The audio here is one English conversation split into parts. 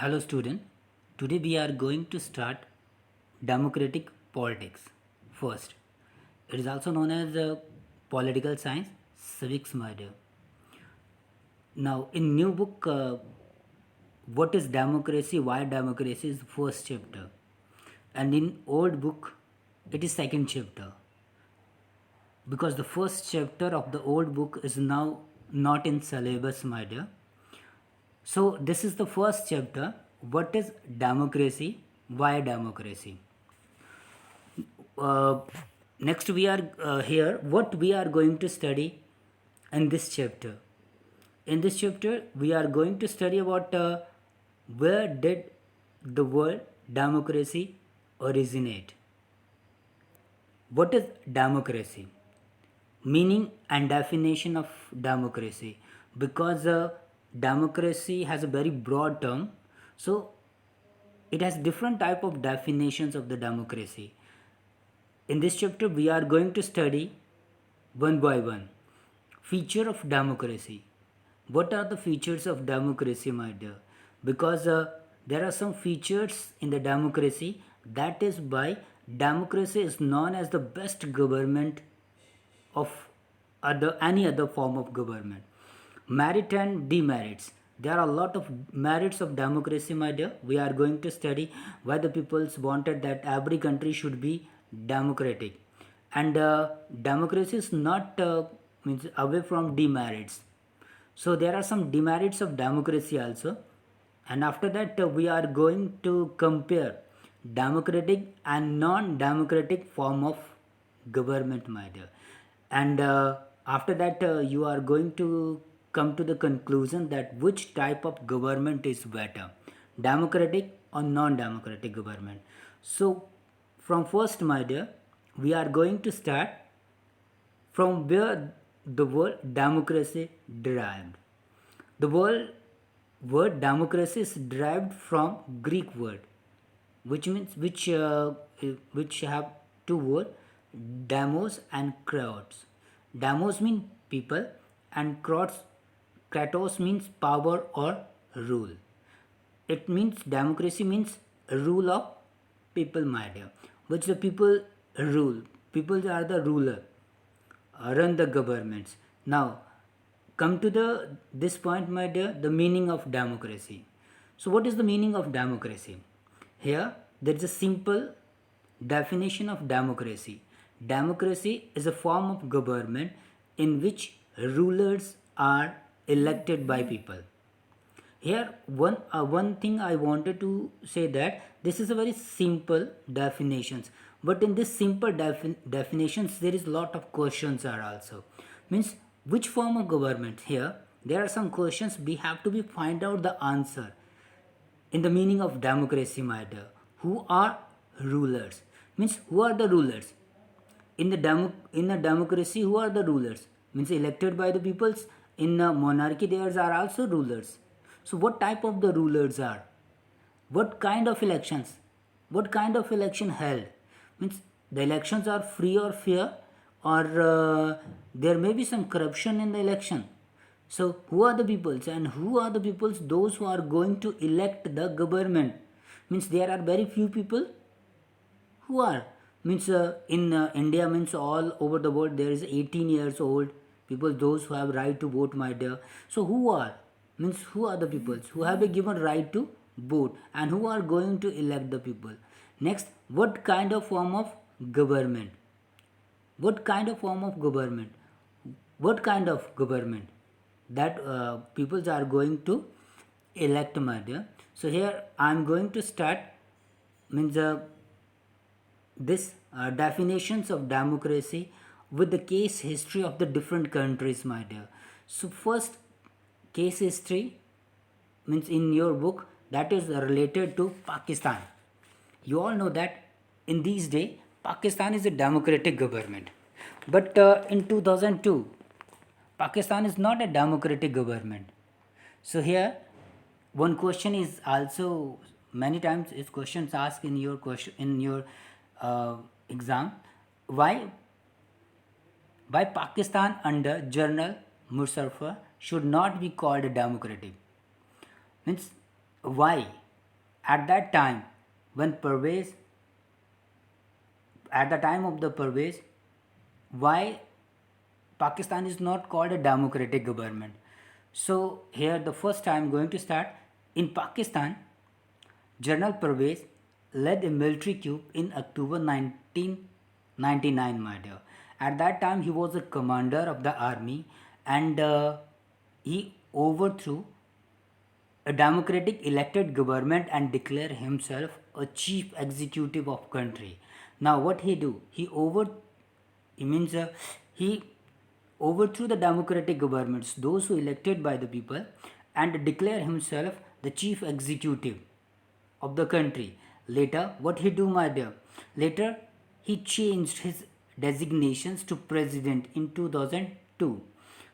Hello student, today we are going to start democratic politics. First, it is also known as political science, civics murder. Now in new book, what is democracy, why democracy is first chapter, and in old book it is second chapter, because the first chapter of the old book is now not in syllabus my dear. So this is the first chapter. What is democracy? Why democracy? Uh, Next we are here. What we are going to study in this chapter? In this chapter, we are going to study about where did the word democracy originate? What is democracy? Meaning and definition of democracy, because democracy has a very broad term, so it has different type of definitions of the democracy. In this chapter we are going to study one by one feature of democracy. What are the features of democracy my dear? Because there are some features in the democracy, that is why democracy is known as the best government of any other form of government. Merit and demerits. There are a lot of merits of democracy, my dear. We are going to study why the peoples wanted that every country should be democratic, and democracy is not means away from demerits. So there are some demerits of democracy also, and after that we are going to compare democratic and non-democratic form of government, my dear. And after that you are going to come to the conclusion that which type of government is better, democratic or non-democratic government. So from first, my dear, we are going to start from where the word democracy derived. The word democracy is derived from Greek word, which means which have two words, demos and kratos. Demos mean people, and kratos means power or rule. It means democracy means rule of people, my dear, which the people rule. People are the ruler, run the governments. Now, come to this point, my dear, the meaning of democracy. So, what is the meaning of democracy? Here, there is a simple definition of democracy. Democracy is a form of government in which rulers are elected by people. Here, one thing I wanted to say, that this is a very simple definitions, but in this simple definitions there is lot of questions are also. Means which form of government? Here there are some questions we have to be find out the answer in the meaning of democracy matter. Who are rulers? Means who are the rulers? In a democracy, who are the rulers? Means elected by the peoples. In a monarchy, there are also rulers. So, what type of the rulers are? What kind of elections? What kind of election held? Means the elections are free or fair, or there may be some corruption in the election. So, who are the peoples, and who are the peoples? Those who are going to elect the government. Means there are very few people who are, means in India, means all over the world there is 18 years old people, those who have right to vote, my dear. So who are, means who are the peoples who have been given right to vote, and who are going to elect the people? Next, what kind of form of government? What kind of form of government? What kind of government that peoples are going to elect, my dear? So here I am going to start, means this definitions of democracy with the case history of the different countries, my dear. So first, case history, means in your book, that is related to Pakistan. You all know that in these days Pakistan is a democratic government, but in 2002 Pakistan is not a democratic government. So here one question is also, many times is questions asked in your question in your exam, why Pakistan under General Musharraf should not be called a democratic? Means why? at that time, when Pervez, at the time of the Pervez, why Pakistan is not called a democratic government? So here the first I'm going to start. In Pakistan, General Pervez led a military coup in October 1999, my dear. At that time, he was a commander of the army, and he overthrew a democratic elected government and declared himself a chief executive of country. Now what he do? He means he overthrew the democratic governments, those who elected by the people, and declare himself the chief executive of the country. Later, what he do, my dear? Later, he changed his designations to president in 2002.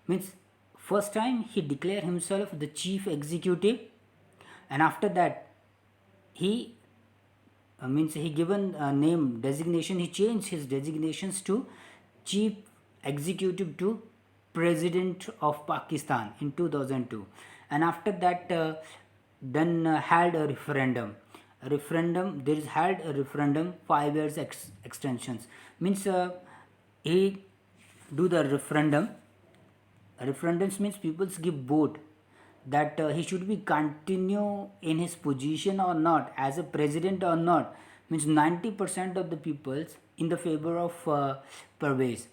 Means first time he declared himself the chief executive, and after that he means he given a name designation, he changed his designations to chief executive to president of Pakistan in 2002. And after that then held a referendum. There is held a referendum, 5 years extensions. Means he do the referendum. Referendums means people give vote that he should be continue in his position or not, as a president or not. Means 90% of the peoples in the favor of Pervez.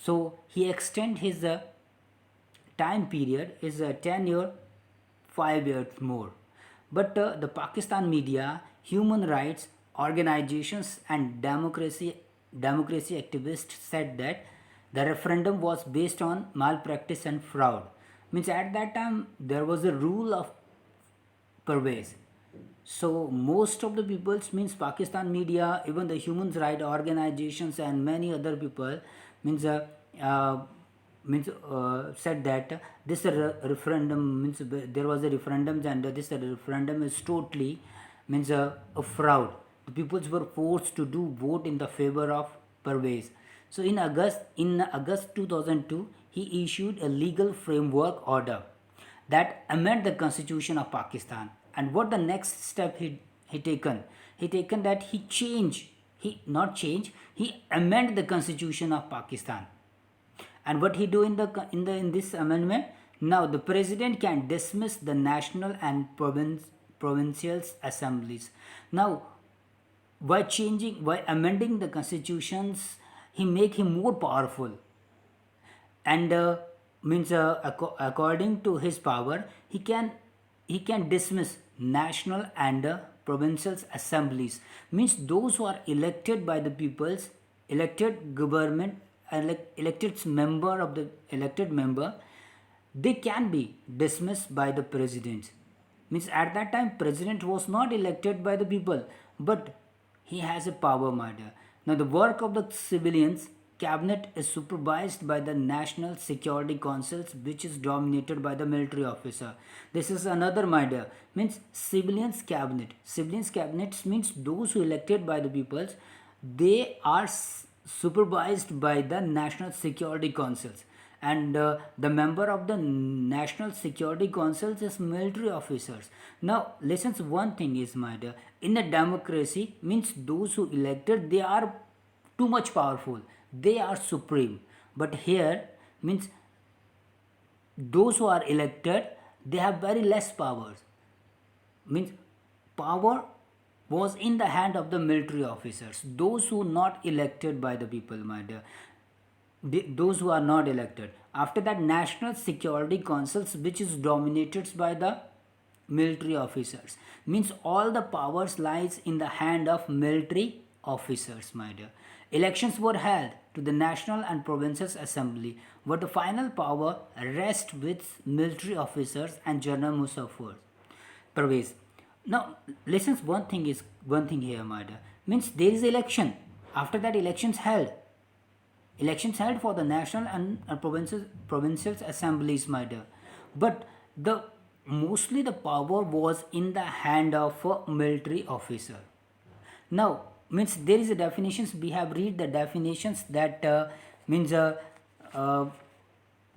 So he extend his time period is 10 year, 5 years more. But the Pakistan media, human rights organizations, and democracy activists said that the referendum was based on malpractice and fraud. Means at that time there was a rule of Pervez. So most of the peoples, means Pakistan media, even the human rights organizations and many other people means uh, said that this referendum, means there was a referendum, and this referendum is totally means a fraud. The peoples were forced to do vote in the favor of Pervez. So in August 2002, he issued a legal framework order that amend the constitution of Pakistan. And what the next step he taken? He taken that he amend the constitution of Pakistan. And what he do in this amendment? Now the president can dismiss the national and provincial assemblies. Now by amending the constitutions, he make him more powerful, and according to his power, he can dismiss national and provincial assemblies. Means those who are elected by the peoples, elected government, elected member of the elected member, they can be dismissed by the president. Means at that time president was not elected by the people, but he has a power, matter. Now the work of the civilians cabinet is supervised by the National Security Councils, which is dominated by the military officer. This is another matter. Means civilians cabinet. Civilians cabinets means those who elected by the peoples. They are supervised by the National Security Councils, and the member of the National Security Councils is military officers. Now listen, one thing is, my dear, in a democracy, means those who elected, they are too much powerful, they are supreme. But here means those who are elected, they have very less powers. Means power was in the hand of the military officers, those who not elected by the people, my dear. Those who are not elected. After that, National Security Councils, which is dominated by the military officers. Means all the powers lies in the hand of military officers, my dear. Elections were held to the National and Provincial Assembly, but the final power rests with military officers and General Musafir Pervez. Now, listen, one thing here, my dear. Means there is election. After that, elections held for the national and provincial assemblies, my dear. But mostly the power was in the hand of a military officer. Now means there is a definitions, we have read the definitions that means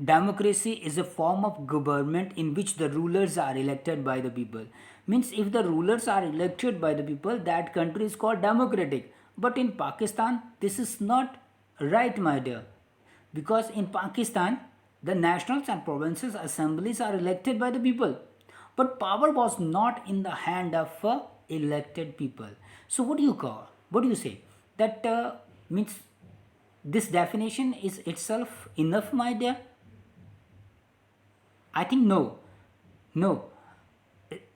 democracy is a form of government in which the rulers are elected by the people. Means if the rulers are elected by the people, that country is called democratic. But in Pakistan this is not right, my dear, because in Pakistan the nationals and provinces assemblies are elected by the people, but power was not in the hand of elected people. So what do you call, what do you say, that means this definition is itself enough, my dear? I think no. No.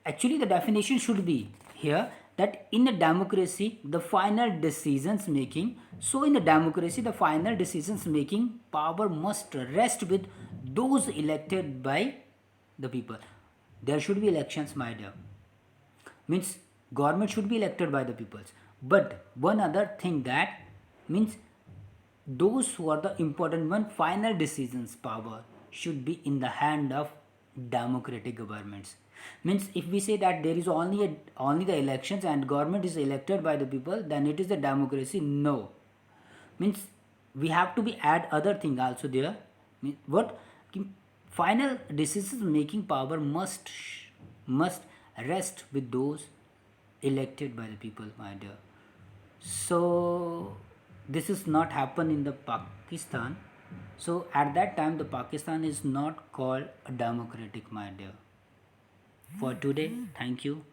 Actually, the definition should be here that in a democracy, the final decisions making, so in a democracy, the final decisions making power must rest with those elected by the people. There should be elections, my dear. Means government should be elected by the peoples. But one other thing that means those who are the important one, final decisions power should be in the hand of democratic governments. Means if we say that there is only the elections and government is elected by the people, then it is the democracy. No, means we have to be add other thing also there. What final decisions making power must rest with those elected by the people, my dear. So this is not happen in the Pakistan. So at that time the Pakistan is not called a democratic, my dear. For today, thank you.